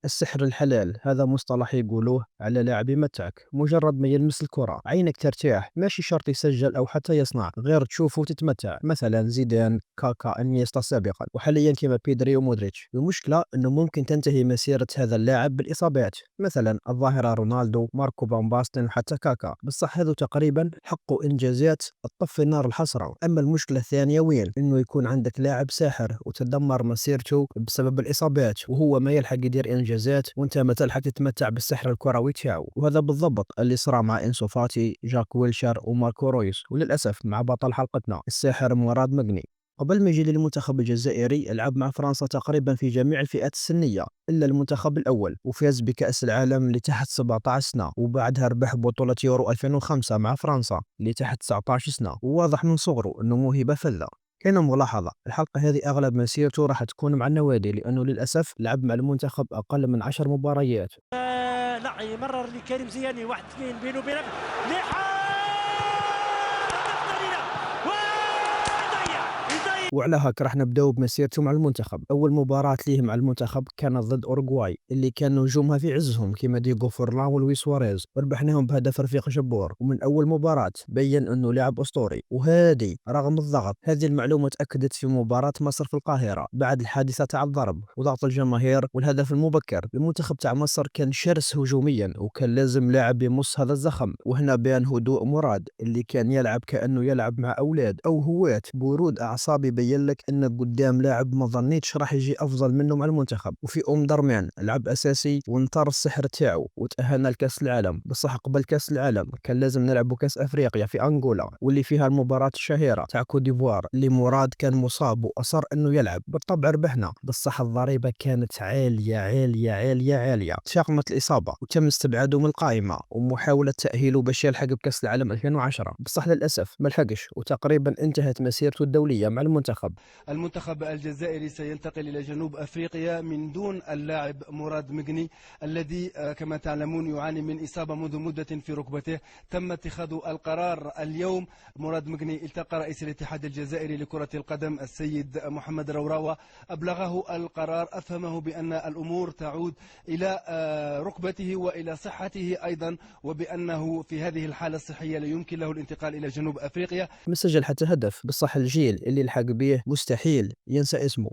السحر الحلال هذا مصطلح يقولوه على لاعب يمتعك، مجرد ما يلمس الكرة عينك ترتاح، ماشي شرط يسجل أو حتى يصنع، غير تشوفه وتتمتع. مثلا زيدان، كاكا، انيستا سابقا، وحاليا كما بيدري ومودريتش. المشكلة أنه ممكن تنتهي مسيرة هذا اللاعب بالإصابات، مثلا الظاهرة رونالدو، ماركو فان باستن، وحتى كاكا. بصح هذو تقريبا حقوا إنجازات تطفي نار الحسرة. أما المشكلة الثانية وين؟ أنه يكون عندك لاعب ساحر وتدمر مسيرته بسبب الإصابات، وهو ما يلحق يدير إنجازات وأنت ما تلحق تتمتع بالسحر الكروي تاعو. وهذا بالضبط اللي صرا مع إنسو فاتي، جاك ويلشر، وماركو رويس، وللأسف مع بطل حلقتنا الساحر مراد مغني. قبل ما يجي للمنتخب الجزائري لعب مع فرنسا تقريبا في جميع الفئات السنية إلا المنتخب الأول، وفاز بكأس العالم لتحت 17 سنة، وبعدها ربح بطولة يورو 2005 مع فرنسا لتحت 19 سنة. وواضح من صغره أنه موهبة فذة. كاينة ملاحظة، الحلقة هذه أغلب مسيرته راح تكون مع النوادي، لأنه للأسف لعب مع المنتخب أقل من 10 مباريات. لا يمرر لكريم زياني، 1-2 بينه وبين وعلى هاك راح نبداو بمسيرته مع المنتخب. اول مباراة ليه مع المنتخب كانت ضد اوروغواي اللي كان نجومها في عزهم كيما ديغو فورلان ولويس سواريز، وربحناهم بهدف رفيق جبور. ومن اول مباراة بين انه لاعب اسطوري. وهادي رغم الضغط، هذه المعلومة تاكدت في مباراة مصر في القاهرة بعد الحادثة تاع الضرب وضغط الجماهير والهدف المبكر. المنتخب تاع مصر كان شرس هجوميا، وكان لازم لاعب يمص هذا الزخم. وهنا بان هدوء مراد اللي كان يلعب كانه يلعب مع اولاد او هواة. برود اعصابي بين لك ان قدام لاعب ما ظنيتش راح يجي افضل منه مع المنتخب. وفي درمان لعب اساسي وانطر السحر تاعو وتاهلنا لكاس العالم. بصح قبل كاس العالم كان لازم نلعب كاس افريقيا في انغولا، واللي فيها المباراه الشهيره تاع كوت ديفوار اللي مراد كان مصاب واصر انه يلعب. بالطبع ربحنا، بصح الضريبه كانت عاليه عاليه عاليه عاليه. تفاقمت الاصابه وتم استبعاده من القائمه ومحاوله تاهيله باش يلحق بكاس العالم 2010، بصح للاسف ما لحقش. وتقريبا انتهت مسيرته الدوليه مع المنتخب الجزائري سينتقل إلى جنوب أفريقيا من دون اللاعب مراد مغني الذي كما تعلمون يعاني من إصابة منذ مدة في ركبته. تم اتخاذ القرار اليوم. مراد مغني التقى رئيس الاتحاد الجزائري لكرة القدم السيد محمد روراوة، أبلغه القرار، أفهمه بأن الأمور تعود إلى ركبته وإلى صحته أيضا، وبأنه في هذه الحالة الصحية لا يمكن له الانتقال إلى جنوب أفريقيا. مسجل حتى هدف، بصح الجيل اللي لحق به مستحيل ينسى اسمه.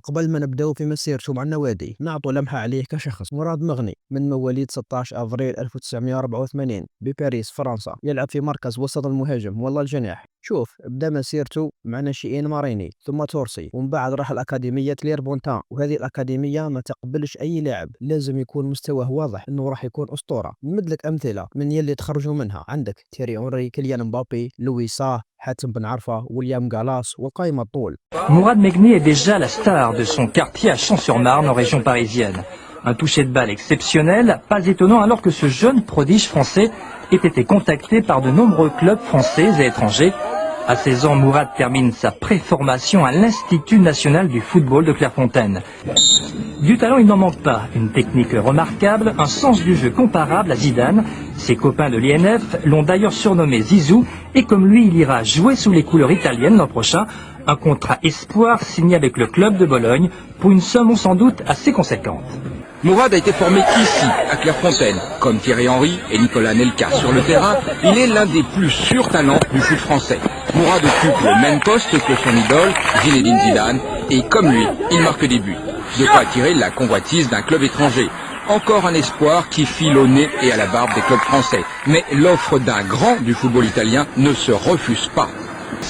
قبل ما نبداو في مسيرته مع النوادي نعطوا لمحة عليه كشخص. مراد مغني من مواليد 16 أفريل 1984 بباريس فرنسا، يلعب في مركز وسط المهاجم والله الجناح. شوف، بدا مسيرته مع ناشئين ماريني ثم تورسي، ومن بعد راح الأكاديمية لير بونتان. وهذه الأكاديمية ما تقبلش أي لاعب، لازم يكون مستواه واضح إنه راح يكون أسطورة. نمد لك أمثلة من يلي تخرجوا منها، عندك تيري أونري، كيليان مبابي، لوي ساه، حاتم بن عرفة، ويليام غالاس، والقائمة الطول. Mourad Mehni est déjà la star de son quartier à Champs-sur-Marne en région parisienne. Un toucher de balle exceptionnel, pas étonnant alors que ce jeune prodige français ait été contacté par de nombreux clubs français et étrangers. À 16 ans, Mourad termine sa préformation à l'Institut national du football de Clairefontaine. Du talent, il n'en manque pas. Une technique remarquable, un sens du jeu comparable à Zidane. Ses copains de l'INF l'ont d'ailleurs surnommé Zizou, et comme lui, il ira jouer sous les couleurs italiennes l'an prochain. Un contrat espoir signé avec le club de Bologne pour une somme sans doute assez conséquente. Mourad a été formé ici, à Clairefontaine. Comme Thierry Henry et Nicolas Nelka sur le terrain, il est l'un des plus sûrs talents du foot français. Mourad occupe le même poste que son idole, Zinedine Zidane, et comme lui, il marque des buts. De quoi attirer la convoitise d'un club étranger. Encore un espoir qui file au nez et à la barbe des clubs français. Mais l'offre d'un grand du football italien ne se refuse pas.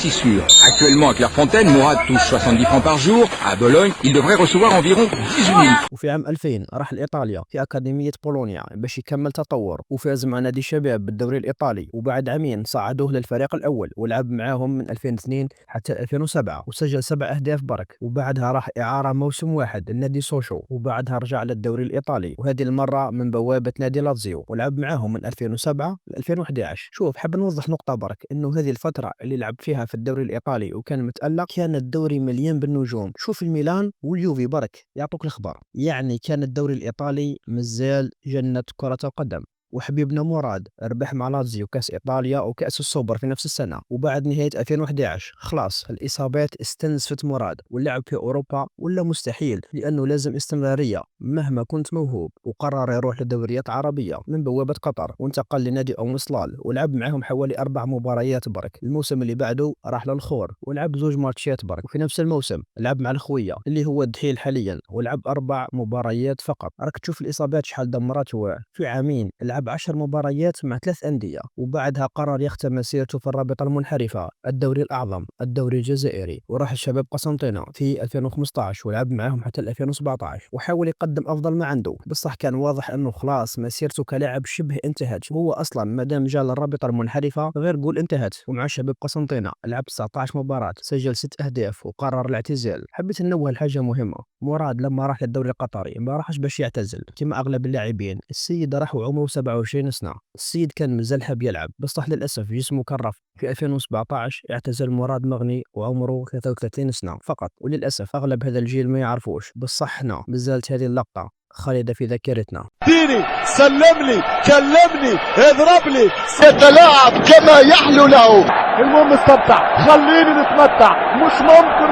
Si sûr. Actuellement à Clairefontaine, Mourad touche 70 francs par jour. À Bologne, il devrait recevoir environ 18 000. وفي عام 2000 راح لإيطاليا في أكاديمية بولونيا باش يكمل تطور، وفاز مع نادي الشباب بالدوري الإيطالي. وبعد عامين صعدوه للفريق الأول ولعب معاهم من 2002 حتى 2007 وسجل 7 أهداف برك. وبعدها راح إعارة موسم واحد لنادي سوشو، وبعدها رجع للدوري الإيطالي، وهذه المرة من بوابة نادي لاتزيو، ولعب معاهم من 2007 ل 2011. شوف، حاب نوضح نقطة برك، إنه هذه الفترة اللي لعب فيها في الدوري الإيطالي وكان متألق، كان الدوري مليان بالنجوم. شوف الميلان واليوفي برك يعطوك الخبر. يعني كان الدوري الإيطالي مازال جنة كرة القدم. وحبيبنا مراد ربح مع لاتزيو كأس إيطاليا وكأس السوبر في نفس السنة. وبعد نهاية 2011 خلاص الإصابات استنزفت مراد، واللعب في أوروبا ولا مستحيل لأنه لازم استمرارية مهما كنت موهوب. وقرر يروح لدوريات عربية من بوابة قطر، وانتقل لنادي أم صلال ولعب معهم حوالي 4 مباريات برك. الموسم اللي بعده راح للخور ولعب 2 ماتشات برك، وفي نفس الموسم لعب مع الخوية اللي هو الدحيل حاليا ولعب 4 مباريات فقط. راك تشوف الإصابات شحال دمرته. في عامين لعب 10 مباريات مع 3 أندية، وبعدها قرر يختم مسيرته في الرابطة المنحرفة الدوري الأعظم الدوري الجزائري، وراح الشباب قسنطينة في 2015 ولعب معهم حتى 2017 وحاول يقدم أفضل ما عنده. بصح كان واضح أنه خلاص مسيرته كلاعب شبه انتهت. هو أصلا مادام جا للرابطة المنحرفة غير قول انتهت. ومع شباب قسنطينة لعب 19 مباراة سجل 6 أهداف وقرر الاعتزال. حبيت ننوه لحاجة مهمة، مراد لما راح للدوري القطري ما راحش باش يعتزل كما أغلب اللاعبين. السيد راح وعمره 27 سنة. السيد كان مازال حاب يلعب، بصح للأسف جسمه كرف. في 2017 اعتزل مراد مغني وعمره 33 سنة فقط. وللأسف أغلب هذا الجيل ما يعرفوش، بصح حنا مازالت هذه اللقطة خالدة في ذاكرتنا. ديني سلم لي كلمني اضرب لي، يتلاعب كما يحلو له. المهم استمتع، خليني نتمتع. مش ممكن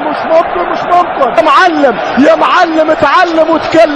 يا معلم اتعلم وتكلم.